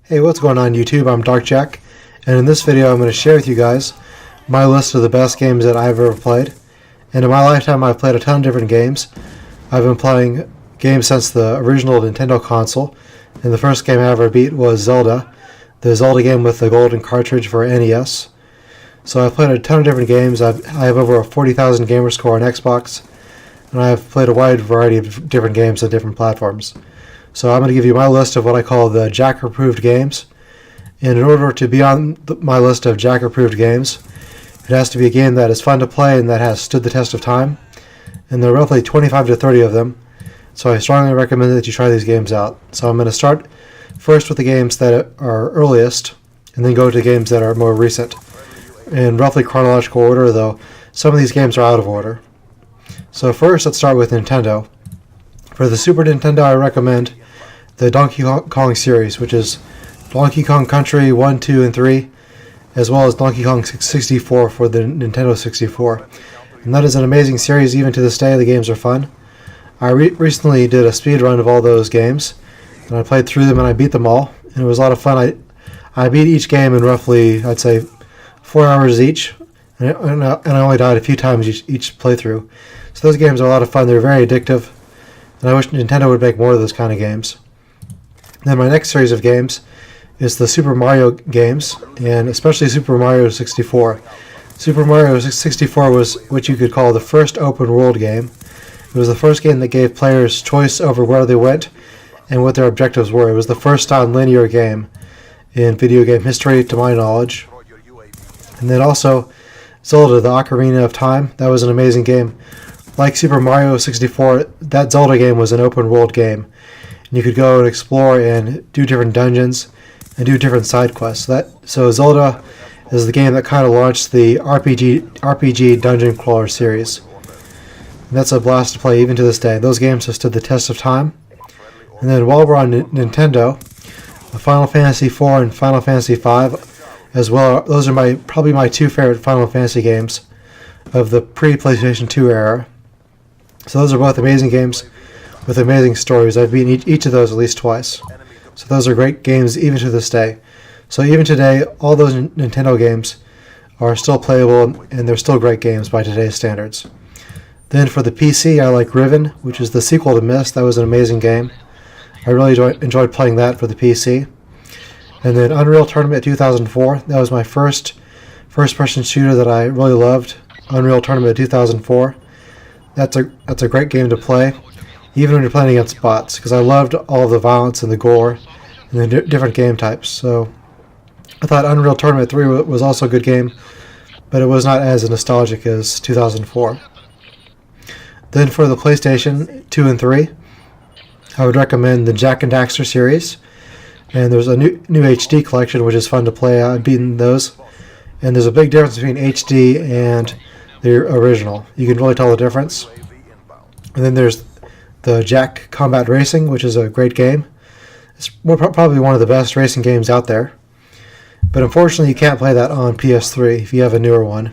Hey, what's going on YouTube? I'm Dark Jack, and in this video I'm going to share with you guys my list of the best games that I've ever played. And in my lifetime I've played a ton of different games. I've been playing games since the original Nintendo console, and the first game I ever beat was Zelda, the Zelda game with the golden cartridge for NES. So I've played a ton of different games. I have over a 40,000 gamer score on Xbox, and I've played a wide variety of different games on different platforms. So I'm going to give you my list of what I call the Jack-approved games. And in order to be on my list of Jack-approved games, it has to be a game that is fun to play and that has stood the test of time. And there are roughly 25 to 30 of them. So I strongly recommend that you try these games out. So I'm going to start first with the games that are earliest, and then go to games that are more recent. In roughly chronological order, though, some of these games are out of order. So first, let's start with Nintendo. For the Super Nintendo, I recommend the Donkey Kong series, which is Donkey Kong Country 1, 2, and 3, as well as Donkey Kong 64 for the Nintendo 64. And that is an amazing series. Even to this day, the games are fun. I recently did a speed run of all those games, and I played through them and I beat them all, and it was a lot of fun. I beat each game in roughly, I'd say, 4 hours each, and I only died a few times each playthrough. So those games are a lot of fun. They're very addictive, and I wish Nintendo would make more of those kind of games. Then my next series of games is the Super Mario games, and especially Super Mario 64. Super Mario 64 was what you could call the first open world game. It was the first game that gave players choice over where they went and what their objectives were. It was the first non-linear game in video game history, to my knowledge. And then also Zelda, the Ocarina of Time. That was an amazing game. Like Super Mario 64, that Zelda game was an open world game. And you could go and explore and do different dungeons and do different side quests. So Zelda is the game that kind of launched the RPG Dungeon Crawler series. And that's a blast to play even to this day. Those games have stood the test of time. And then while we're on Nintendo, Final Fantasy IV and Final Fantasy V as well. Those are probably my two favorite Final Fantasy games of the pre-PlayStation 2 era. So those are both amazing games with amazing stories. I've beaten each of those at least twice. So those are great games even to this day. So even today, all those Nintendo games are still playable, and they're still great games by today's standards. Then for the PC, I like Riven, which is the sequel to Myst. That was an amazing game. I really enjoyed playing that for the PC. And then Unreal Tournament 2004. That was my first-person shooter that I really loved. Unreal Tournament 2004. That's a great game to play, even when you're playing against bots, because I loved all of the violence and the gore and the different game types. So I thought Unreal Tournament 3 was also a good game, but it was not as nostalgic as 2004. Then for the PlayStation 2 and 3, I would recommend the Jak and Daxter series. And there's a new HD collection, which is fun to play. I've beaten those. And there's a big difference between HD and the original. You can really tell the difference. And then there's the Jak Combat Racing, which is a great game. It's probably one of the best racing games out there. But unfortunately, you can't play that on PS3 if you have a newer one,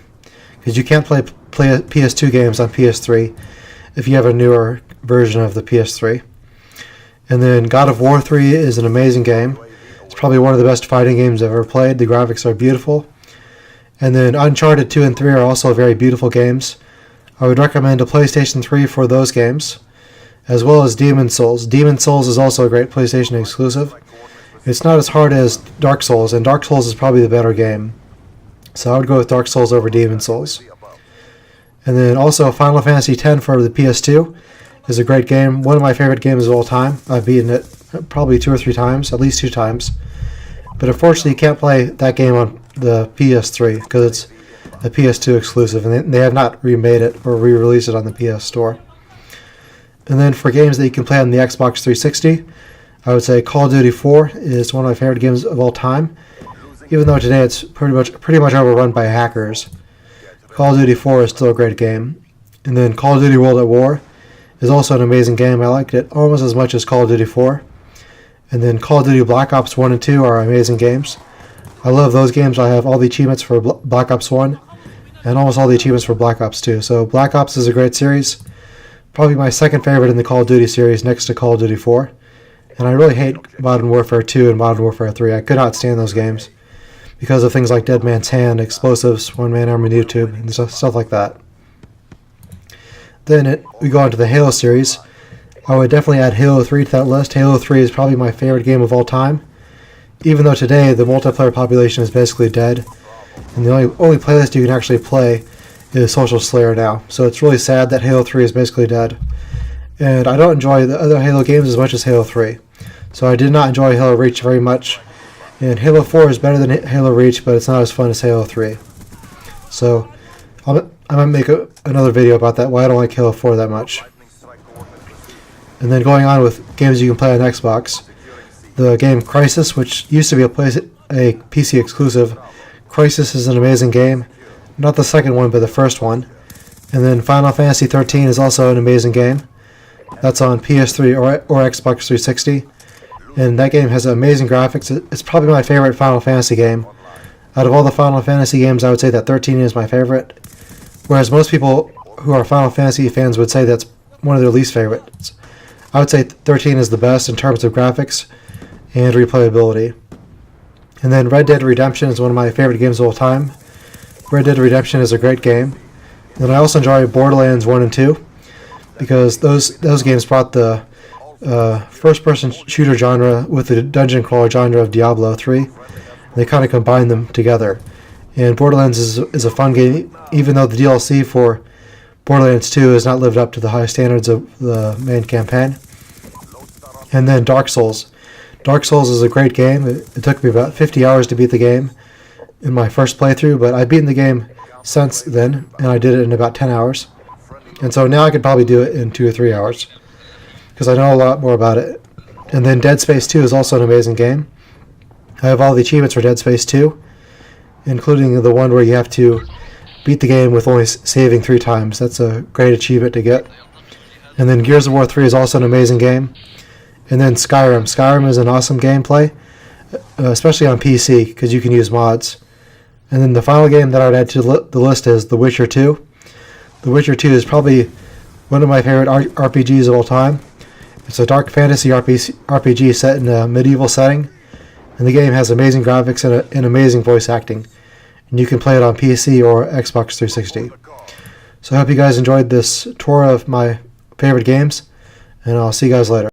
because you can't play PS2 games on PS3 if you have a newer version of the PS3. And then God of War 3 is an amazing game. It's probably one of the best fighting games I've ever played. The graphics are beautiful. And then Uncharted 2 and 3 are also very beautiful games. I would recommend a PlayStation 3 for those games, as well as Demon's Souls. Demon's Souls is also a great PlayStation exclusive. It's not as hard as Dark Souls, and Dark Souls is probably the better game. So I would go with Dark Souls over Demon's Souls. And then also Final Fantasy X for the PS2 is a great game. One of my favorite games of all time. I've beaten it probably 2 or 3 times, at least 2 times. But unfortunately, you can't play that game on the PS3 because it's a PS2 exclusive, and they have not remade it or re-released it on the PS Store. And then for games that you can play on the Xbox 360, I would say Call of Duty 4 is one of my favorite games of all time. Even though today it's pretty much overrun by hackers, Call of Duty 4 is still a great game. And then Call of Duty World at War is also an amazing game. I liked it almost as much as Call of Duty 4. And then Call of Duty Black Ops 1 and 2 are amazing games. I love those games. I have all the achievements for Black Ops 1 and almost all the achievements for Black Ops 2. So Black Ops is a great series. Probably my second favorite in the Call of Duty series next to Call of Duty 4. And I really hate Modern Warfare 2 and Modern Warfare 3. I could not stand those games because of things like Dead Man's Hand, explosives, one-man army YouTube, and stuff like that. Then we go on to the Halo series. I would definitely add Halo 3 to that list. Halo 3 is probably my favorite game of all time, even though today the multiplayer population is basically dead, and the only playlist you can actually play is Social Slayer now. So it's really sad that Halo 3 is basically dead. And I don't enjoy the other Halo games as much as Halo 3. So I did not enjoy Halo Reach very much. And Halo 4 is better than Halo Reach, but it's not as fun as Halo 3. So I might make another video about that, why I don't like Halo 4 that much. And then going on with games you can play on Xbox. The game Crysis, which used to be a PC exclusive. Crysis is an amazing game. Not the second one, but the first one. And then Final Fantasy 13 is also an amazing game. That's on PS3 or Xbox 360. And that game has amazing graphics. It's probably my favorite Final Fantasy game. Out of all the Final Fantasy games, I would say that 13 is my favorite. Whereas most people who are Final Fantasy fans would say that's one of their least favorites. I would say 13 is the best in terms of graphics and replayability. And then Red Dead Redemption is one of my favorite games of all time. Red Dead Redemption is a great game. And I also enjoy Borderlands 1 and 2 because those games brought the first-person shooter genre with the dungeon crawler genre of Diablo 3. They kind of combine them together. And Borderlands is a fun game, even though the DLC for Borderlands 2 has not lived up to the high standards of the main campaign. And then Dark Souls. Dark Souls is a great game. It took me about 50 hours to beat the game in my first playthrough, but I've beaten the game since then, and I did it in about 10 hours. And so now I could probably do it in 2 or 3 hours, because I know a lot more about it. And then Dead Space 2 is also an amazing game. I have all the achievements for Dead Space 2, including the one where you have to beat the game with only saving 3 times. That's a great achievement to get. And then Gears of War 3 is also an amazing game. And then Skyrim. Skyrim is an awesome gameplay, especially on PC, because you can use mods. And then the final game that I would add to the list is The Witcher 2. The Witcher 2 is probably one of my favorite RPGs of all time. It's a dark fantasy RPG set in a medieval setting, and the game has amazing graphics and amazing voice acting. And you can play it on PC or Xbox 360. So I hope you guys enjoyed this tour of my favorite games, and I'll see you guys later.